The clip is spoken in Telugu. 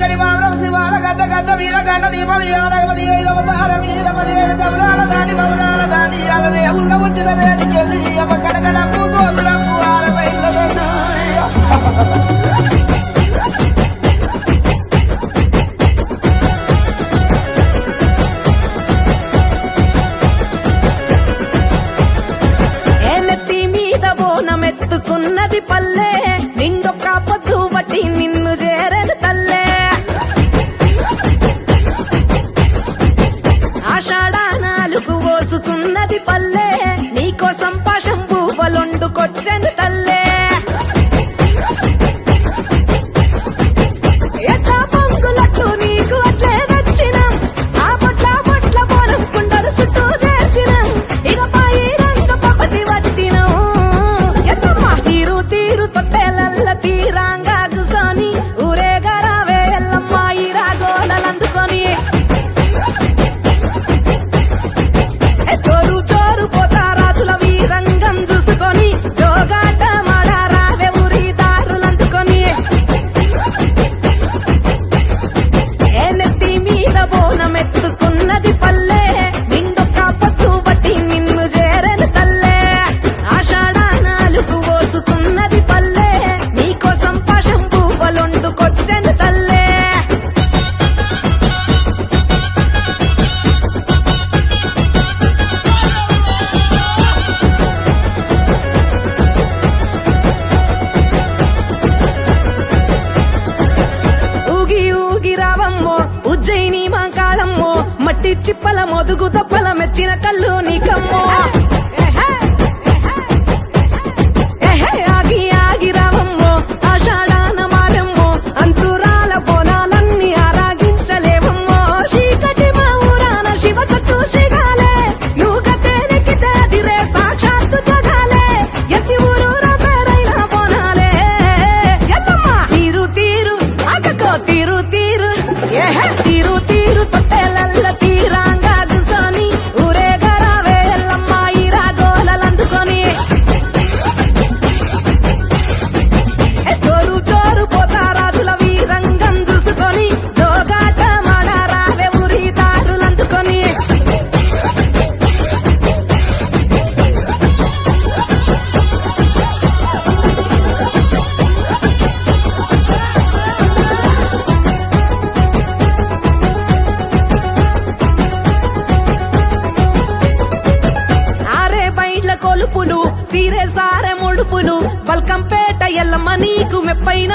చీకటి మామరం శివాల గద్ద గద్ద మీద గండ దీపం ఇవ్వాలి అవతారం మీద 15 గౌరాల దాని మౌరాల దాని అలనే ఉల్ల వచ్చిన రేడికెళ్ళి కడగడ పూజోగులకు ఆరబైళ్ళ ఎత్తుకున్నది పల్లె నిండొక్క పొద్దు బట్టి నిన్ను చేరదు తల్లే ఆషాఢానాలుగు పోసుకున్నది పల్లె నీకోసం పాశం పువ్వులొండుకొచ్చెను తల్లే ఎట్లా పొంగులకు నీకు అట్లే నచ్చినం ఆ బొట్ల బొట్ల బోనం కుండలు చుట్టూ చేర్చినం ఇక పాయి రంగ పపతి వట్టినం తీరు తీరు తొట్టెలల్ల తీరాంగా గుసోని ఊరేగరావే ఎల్లమ్మ ఈ రాగోడలందుకొని చోరు చోరు పోతా రాజుల వీరంగం చూసుకొని జోగాట మాడారావే ఊరి దారులందుకొని ఏ నెత్తి మీద బోనం ఎత్తుకున్నది పల్లె నిండొక్క పొద్దు బట్టి నిన్ను చేరను తల్లే ఆషాఢానాలుగు పోసుకున్నది పల్లె నీకోసం పాశం పువ్వులొండుకొచ్చెను తల్లే ఊగి ఊగి రావమ్మో ఉజ్జయిని మాంకాళమ్మో మట్టి చిప్పల మొదుగు తప్పల మెచ్చిన కళ్ళు నీకమ్మో ఆగి ఆగి రావమ్మో ఆషాఢాన మారమ్మో అంతురాల బోనాలన్నీ ఆరాగించలేవమ్మో చీకటి మా ఊరాన శివ సత్తు శిగాలే నువ్వు గతే నెక్కితే అదిరే సాక్షాత్తు జగాలే ఎత్తి ఊరూరా పేరైన బోనాలే ఎల్లమ్మ తీరు తీరు అగకో తీరు తీరు తీరు తీరు తొట్టెలల్ల తీరాంగా గుసోని ఊరేగరావే ఎల్లమ్మ ఈ రాగోలలందుకొని చోరు చోరు పోతా రాజుల వీరంగం చూసుకొని జోగాట మాడారావే ఊరి దారులందుకొని ఆరే బైడ్ల కొలుపులు సీరే సారె ముడుపులు బల్కంపేట ఎల్లమ్మ నీకు మెప్పైన